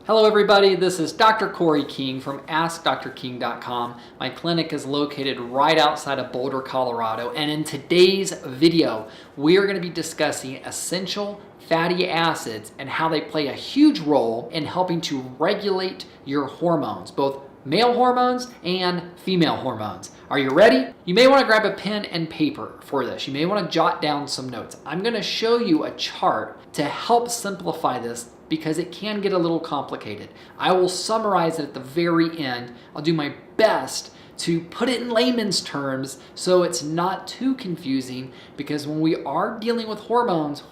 Hello everybody, this is Dr. Corey King from AskDrKing.com. My clinic is located right outside of Boulder, Colorado, and in today's video, we are going to be discussing essential fatty acids and how they play a huge role in helping to regulate your hormones, both male hormones and female hormones. Are you ready? You may want to grab a pen and paper for this. You may want to jot down some notes. I'm going to show you a chart to help simplify this because it can get a little complicated. I will summarize it at the very end. I'll do my best to put it in layman's terms so it's not too confusing, because when we are dealing with hormones,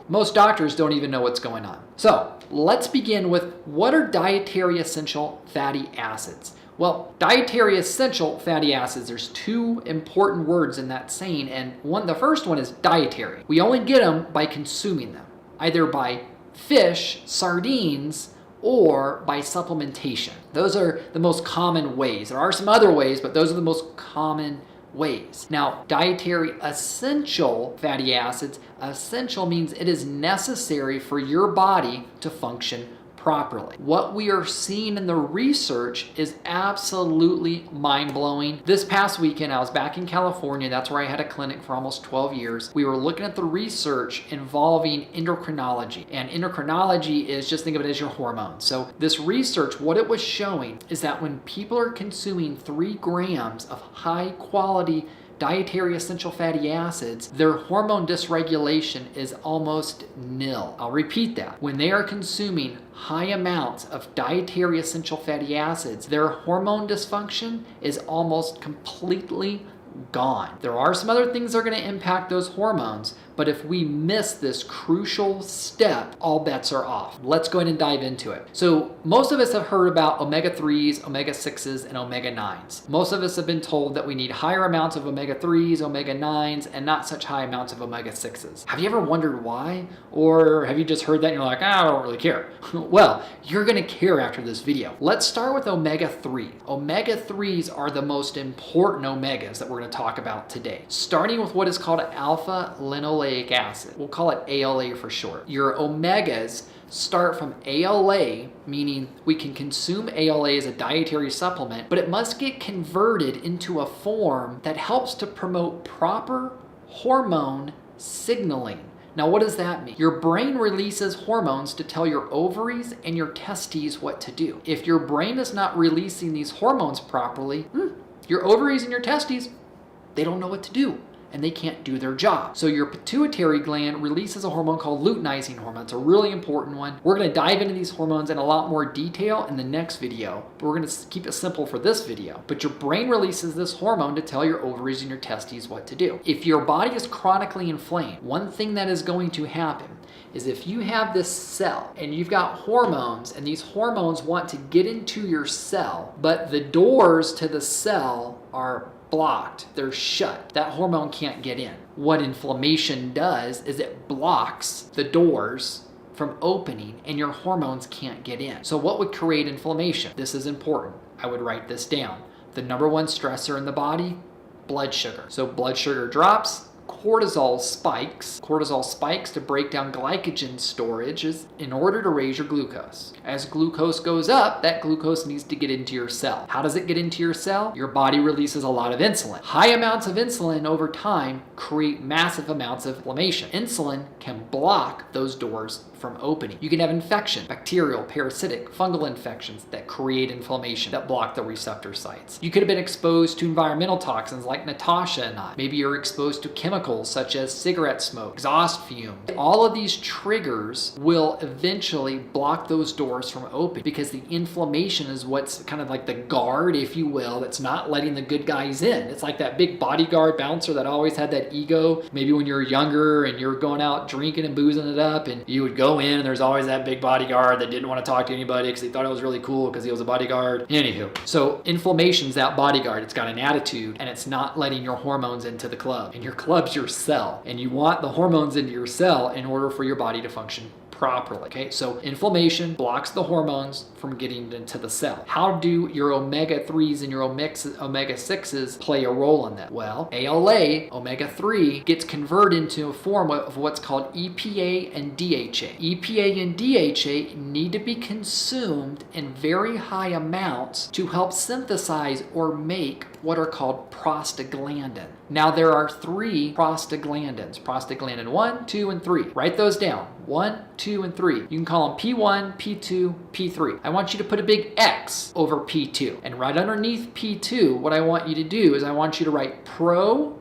most doctors don't even know what's going on. So let's begin with, what are dietary essential fatty acids? Well, dietary essential fatty acids, there's two important words in that saying, and the first one is dietary. We only get them by consuming them, either by fish, sardines, or by supplementation. Those are the most common ways. There are some other ways, but those are the most common ways. Now, dietary essential fatty acids, essential means it is necessary for your body to function properly. What we are seeing in the research is absolutely mind-blowing. This past weekend, I was back in California. That's where I had a clinic for almost 12 years. We were looking at the research involving endocrinology. And endocrinology is, just think of it as your hormones. So this research, what it was showing is that when people are consuming 3 grams of high quality dietary essential fatty acids, their hormone dysregulation is almost nil. I'll repeat that. When they are consuming high amounts of dietary essential fatty acids, their hormone dysfunction is almost completely gone. There are some other things that are going to impact those hormones, but if we miss this crucial step, all bets are off. Let's go ahead and dive into it. So most of us have heard about omega-3s, omega-6s, and omega-9s. Most of us have been told that we need higher amounts of omega-3s, omega-9s, and not such high amounts of omega-6s. Have you ever wondered why? Or have you just heard that and you're like, I don't really care? Well, you're going to care after this video. Let's start with omega-3. Omega-3s are the most important omegas that we're going to talk about today, starting with what is called alpha linoleic acid. We'll call it ALA for short. Your omegas start from ALA, meaning we can consume ALA as a dietary supplement, but it must get converted into a form that helps to promote proper hormone signaling. Now, what does that mean? Your brain releases hormones to tell your ovaries and your testes what to do. If your brain is not releasing these hormones properly, your ovaries and your testes, they don't know what to do, and they can't do their job. So your pituitary gland releases a hormone called luteinizing hormone. It's a really important one. We're going to dive into these hormones in a lot more detail in the next video, but we're going to keep it simple for this video. But your brain releases this hormone to tell your ovaries and your testes what to do. If your body is chronically inflamed, one thing that is going to happen is if you have this cell and you've got hormones, and these hormones want to get into your cell, but the doors to the cell are blocked, they're shut, that hormone can't get in. What inflammation does is it blocks the doors from opening, and your hormones can't get in. So what would create inflammation? This is important. I would write this down. The number one stressor in the body, blood sugar. So blood sugar drops, cortisol spikes. Cortisol spikes to break down glycogen storage in order to raise your glucose. As glucose goes up, that glucose needs to get into your cell. How does it get into your cell? Your body releases a lot of insulin. High amounts of insulin over time create massive amounts of inflammation. Insulin can block those doors from opening. You can have infection, bacterial, parasitic, fungal infections that create inflammation, that block the receptor sites. You could have been exposed to environmental toxins like Natasha and I. Maybe you're exposed to chemicals such as cigarette smoke, exhaust fumes. All of these triggers will eventually block those doors from opening, because the inflammation is what's kind of like the guard, if you will, that's not letting the good guys in. It's like that big bodyguard bouncer that always had that ego. Maybe when you were younger and you were going out drinking and boozing it up, and you would go in and there's always that big bodyguard that didn't want to talk to anybody because he thought it was really cool because he was a bodyguard. Anywho, so inflammation's that bodyguard. It's got an attitude and it's not letting your hormones into the club. And your club's your cell. And you want the hormones into your cell in order for your body to function properly. Okay, so inflammation blocks the hormones from getting into the cell. How do your omega-3s and your omega-6s play a role in that? Well, ALA, omega-3, gets converted into a form of what's called EPA and DHA. EPA and DHA need to be consumed in very high amounts to help synthesize or make what are called prostaglandin. Now there are 3 prostaglandins, prostaglandin 1, 2, and 3. Write those down, 1, 2, and 3. You can call them P1, P2, P3. I want you to put a big X over P2. And right underneath P2, what I want you to do is I want you to write PRO,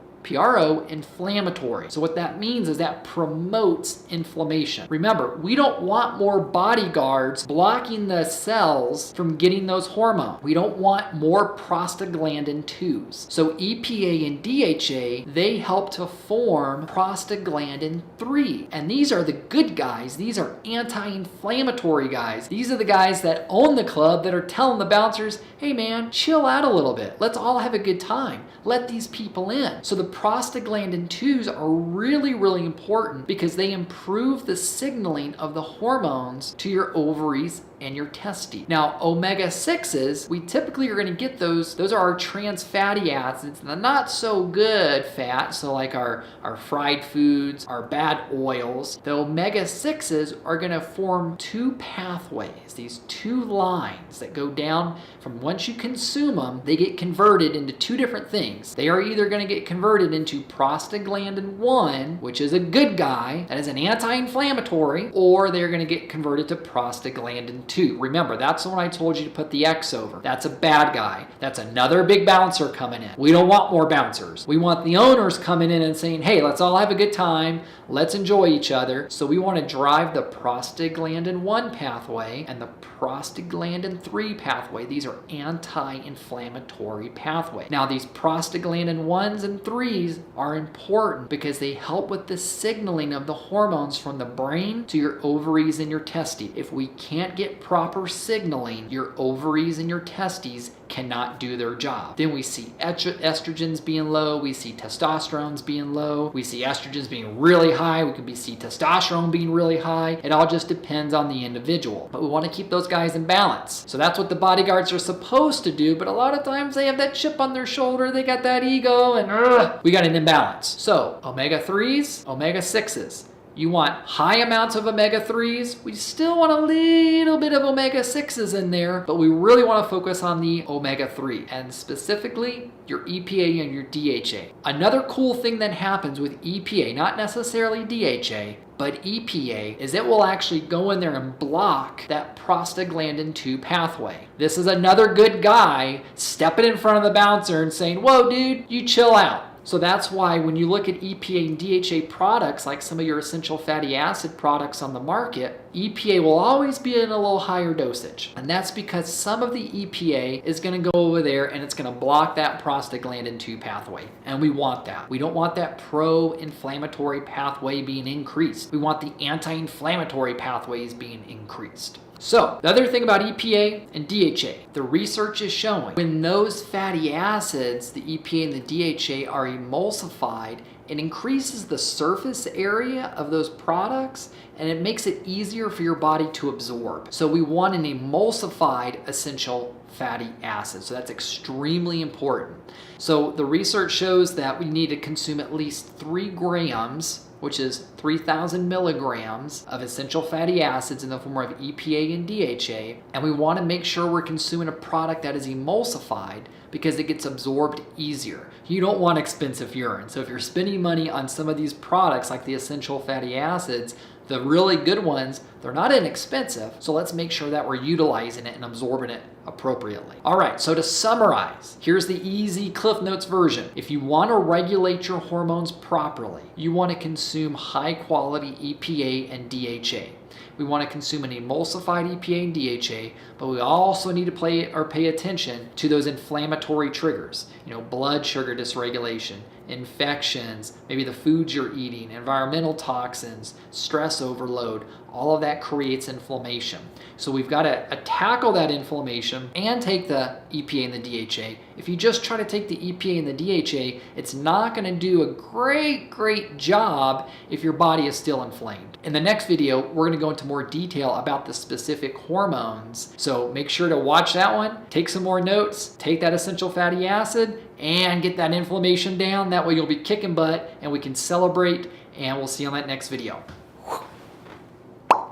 inflammatory. So what that means is that promotes inflammation. Remember, we don't want more bodyguards blocking the cells from getting those hormones. We don't want more prostaglandin 2s. So EPA and DHA, they help to form prostaglandin 3. And these are the good guys. These are anti-inflammatory guys. These are the guys that own the club that are telling the bouncers, hey man, chill out a little bit. Let's all have a good time. Let these people in. So the prostaglandin 2s are really, really important because they improve the signaling of the hormones to your ovaries and your testes. Now, omega-6s, we typically are going to get those. Those are our trans fatty acids, the not so good fat, so like our fried foods, our bad oils. The omega-6s are going to form 2 pathways, these 2 lines that go down from once you consume them, they get converted into 2 different things. They are either going to get converted into prostaglandin 1, which is a good guy, that is an anti-inflammatory, or they're going to get converted to prostaglandin 2. Remember, that's the one I told you to put the X over. That's a bad guy. That's another big bouncer coming in. We don't want more bouncers. We want the owners coming in and saying, hey, let's all have a good time. Let's enjoy each other. So we want to drive the prostaglandin 1 pathway and the prostaglandin 3 pathway. These are anti-inflammatory pathways. Now, these prostaglandin 1s and 3s are important because they help with the signaling of the hormones from the brain to your ovaries and your testes. If we can't get proper signaling, your ovaries and your testes cannot do their job. Then we see estrogens being low, we see testosterones being low, we see estrogens being really high, we could see testosterone being really high. It all just depends on the individual. But we want to keep those guys in balance. So that's what the bodyguards are supposed to do, but a lot of times they have that chip on their shoulder, they got that ego, and we got an imbalance. So omega-3s, omega-6s. You want high amounts of omega-3s. We still want a little bit of omega-6s in there, but we really want to focus on the omega-3 and specifically your EPA and your DHA. Another cool thing that happens with EPA, not necessarily DHA, but EPA, is it will actually go in there and block that prostaglandin 2 pathway. This is another good guy stepping in front of the bouncer and saying, whoa dude, you chill out. So that's why when you look at EPA and DHA products, like some of your essential fatty acid products on the market, EPA will always be in a little higher dosage. And that's because some of the EPA is going to go over there and it's going to block that prostaglandin 2 pathway. And we want that. We don't want that pro-inflammatory pathway being increased. We want the anti-inflammatory pathways being increased. So, the other thing about EPA and DHA, the research is showing when those fatty acids, the EPA and the DHA, are emulsified, it increases the surface area of those products and it makes it easier for your body to absorb. So we want an emulsified essential fatty acid. So that's extremely important. So the research shows that we need to consume at least 3 grams, which is 3,000 milligrams of essential fatty acids in the form of EPA and DHA. And we want to make sure we're consuming a product that is emulsified because it gets absorbed easier. You don't want expensive urine. So if you're spending money on some of these products like the essential fatty acids, the really good ones, they're not inexpensive, so let's make sure that we're utilizing it and absorbing it appropriately. All right, so to summarize, here's the easy Cliff Notes version. If you want to regulate your hormones properly, you want to consume high quality EPA and DHA. We want to consume an emulsified EPA and DHA, but we also need to pay attention to those inflammatory triggers, blood sugar dysregulation, infections, maybe the foods you're eating, environmental toxins, stress overload, all of that creates inflammation. So we've got to tackle that inflammation and take the EPA and the DHA. If you just try to take the EPA and the DHA, it's not going to do a great job if your body is still inflamed. In the next video, we're going to go into more detail about the specific hormones. So make sure to watch that one, take some more notes, take that essential fatty acid, and get that inflammation down. That way you'll be kicking butt and we can celebrate, and we'll see you on that next video.